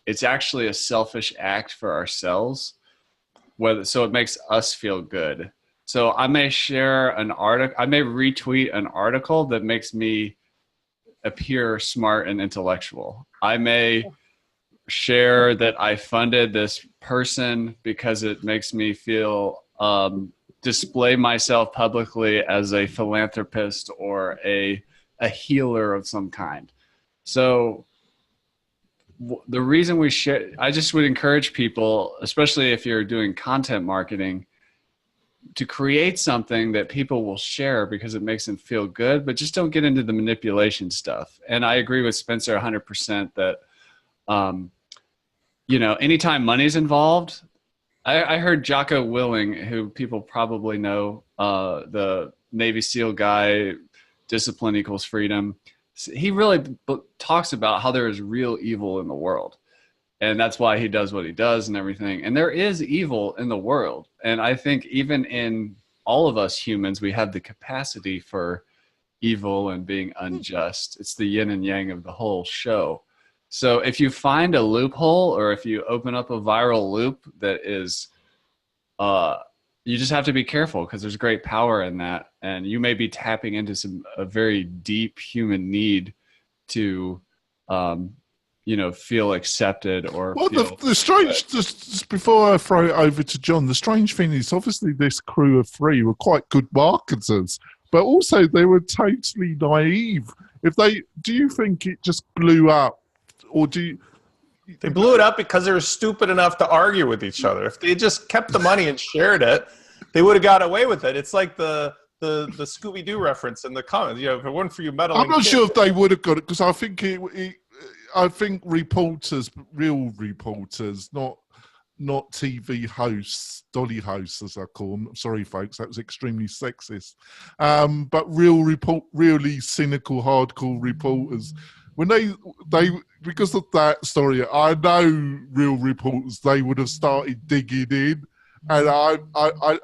it's actually a selfish act for ourselves. So it makes us feel good. So I may share an article, I may retweet an article that makes me appear smart and intellectual. I may share that I funded this person because it makes me feel, display myself publicly as a philanthropist or a healer of some kind. So the reason we share, I just would encourage people, especially if you're doing content marketing, to create something that people will share because it makes them feel good, but just don't get into the manipulation stuff. And I agree with Spencer 100% that, anytime money's involved, I heard Jocko Willink, who people probably know, the Navy SEAL guy, discipline equals freedom. He really talks about how there is real evil in the world. And that's why he does what he does and everything. And there is evil in the world. And I think even in all of us humans, we have the capacity for evil and being unjust. It's the yin and yang of the whole show. So if you find a loophole, or if you open up a viral loop that is, you just have to be careful, because there's great power in that. And you may be tapping into a very deep human need to, feel accepted or Well, feel the strange, just before I throw it over to John, the strange thing is obviously this crew of three were quite good marketers, but also they were totally naive. Do you think it just blew up, or do you? They blew it up because they were stupid enough to argue with each other. If they just kept the money and shared it, they would have got away with it. It's like the Scooby-Doo reference in the comments. If it weren't for you meddling, I'm not sure if they would have got it, because I think I think reporters, real reporters, not TV hosts, dolly hosts as I call them. Sorry, folks, that was extremely sexist. But really cynical, hardcore reporters, when they because of that story, I know real reporters, they would have started digging in. And I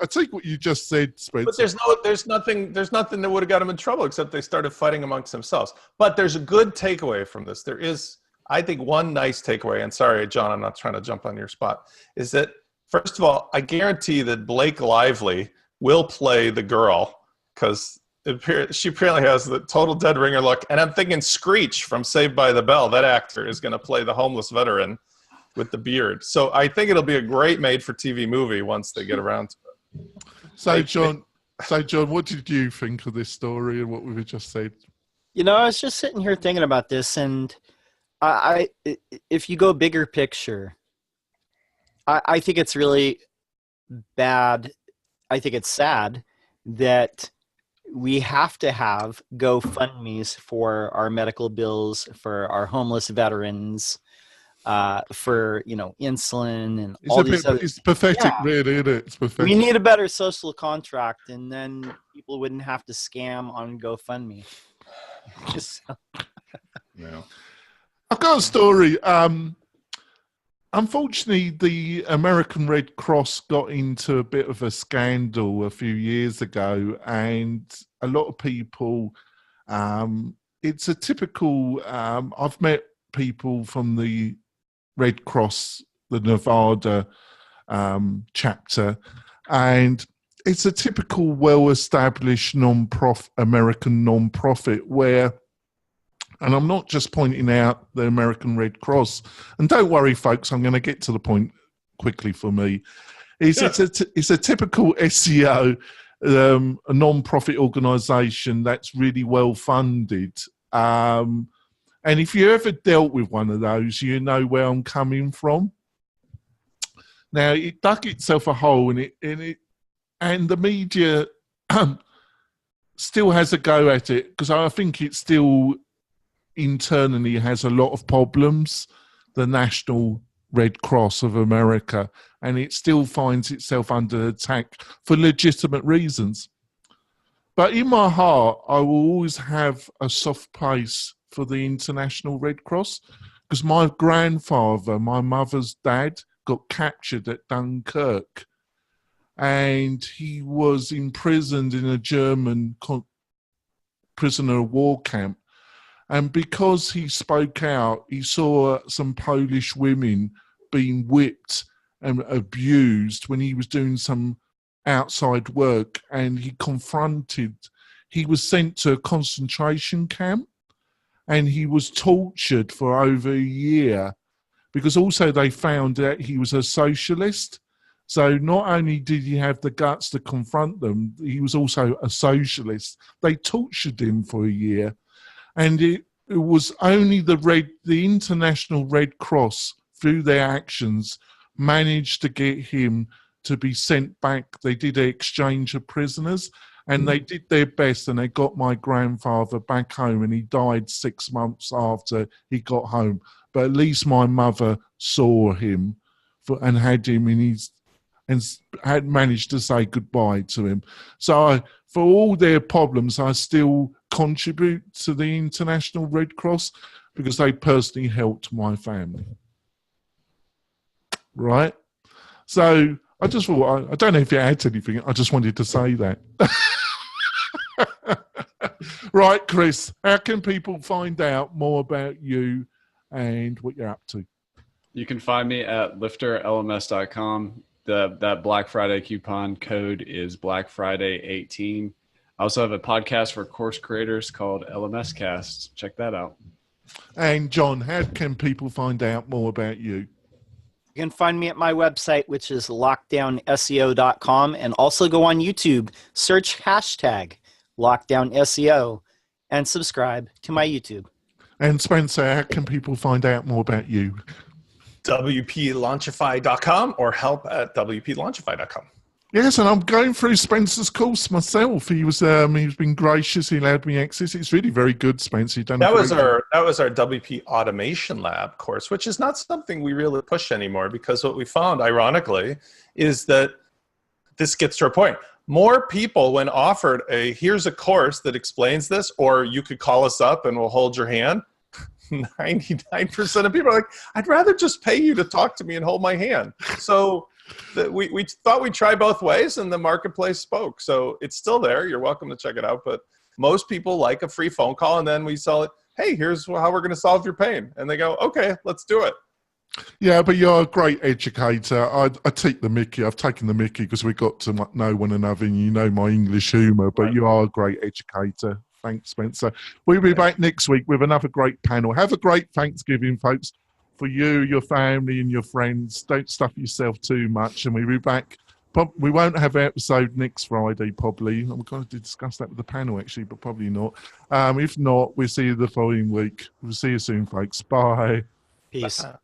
take what you just said, Spencer. But there's nothing that would have got them in trouble except they started fighting amongst themselves. But there's a good takeaway from this. There is, I think, one nice takeaway. And sorry, John, I'm not trying to jump on your spot. Is that first of all, I guarantee that Blake Lively will play the girl because she apparently has the total dead ringer look. And I'm thinking Screech from Saved by the Bell. That actor is going to play the homeless veteran with the beard. So I think it'll be a great made-for-TV movie once they get around to it. So, John, what did you think of this story and what we've just said? I was just sitting here thinking about this, and if you go bigger picture, I think it's really bad. I think it's sad that we have to have GoFundMes for our medical bills, for our homeless veterans, for insulin and It's pathetic, really, isn't it? It's pathetic. We need a better social contract, and then people wouldn't have to scam on GoFundMe. Yeah. I've got a story. Unfortunately, the American Red Cross got into a bit of a scandal a few years ago, and a lot of people, it's a typical, I've met people from the Red Cross, the Nevada chapter, and it's a typical well-established American non-profit where, and I'm not just pointing out the American Red Cross, and don't worry, folks, I'm going to get to the point quickly for me. It's a typical SEO, a non-profit organisation that's really well-funded. And if you ever dealt with one of those, you know where I'm coming from. Now, it dug itself a hole, and the media still has a go at it, because I think it still internally has a lot of problems, the National Red Cross of America, and it still finds itself under attack for legitimate reasons. But in my heart, I will always have a soft place for the International Red Cross, because my grandfather, my mother's dad, got captured at Dunkirk, and he was imprisoned in a German prisoner of war camp. And because he spoke out, he saw some Polish women being whipped and abused when he was doing some outside work, and he was sent to a concentration camp, and he was tortured for over a year, because also they found that he was a socialist. So not only did he have the guts to confront them, he was also a socialist. They tortured him for a year. And it was only the International Red Cross, through their actions, managed to get him to be sent back. They did an exchange of prisoners, and they did their best, and they got my grandfather back home, and he died 6 months after he got home. But at least my mother saw him and had him in his, and had managed to say goodbye to him. So for all their problems, I still contribute to the International Red Cross, because they personally helped my family. Right? So I just thought, I don't know if you adds anything, I just wanted to say that. Right, Chris, how can people find out more about you and what you're up to? You can find me at lifterlms.com. That Black Friday coupon code is Black Friday 18. I also have a podcast for course creators called LMS Cast. Check that out. And John, how can people find out more about you? You can find me at my website, which is lockdownseo.com, and also go on YouTube, search hashtag lockdownseo, and subscribe to my YouTube. And Spencer, how can people find out more about you? WP-Launchify.com or help at WP-Launchify.com. Yes, and I'm going through Spencer's course myself. He's been gracious. He allowed me access. It's really very good, Spencer. That was our WP Automation Lab course, which is not something we really push anymore, because what we found, ironically, is that this gets to our point. More people, when offered here's a course that explains this, or you could call us up and we'll hold your hand, 99% of people are like, I'd rather just pay you to talk to me and hold my hand. So we thought we'd try both ways, and the marketplace spoke. So it's still there. You're welcome to check it out. But most people like a free phone call, and then we sell it. Hey, here's how we're going to solve your pain. And they go, okay, let's do it. Yeah, but you're a great educator. I take the mickey. I've taken the mickey because we got to know one another, and you know my English humour, but you are a great educator. Thanks, Spencer. We'll be back next week with another great panel. Have a great Thanksgiving, folks, for you, your family, and your friends. Don't stuff yourself too much, and we'll be back. We won't have an episode next Friday, probably. We're going to discuss that with the panel, actually, but probably not. If not, we'll see you the following week. We'll see you soon, folks. Bye. Peace. Bye.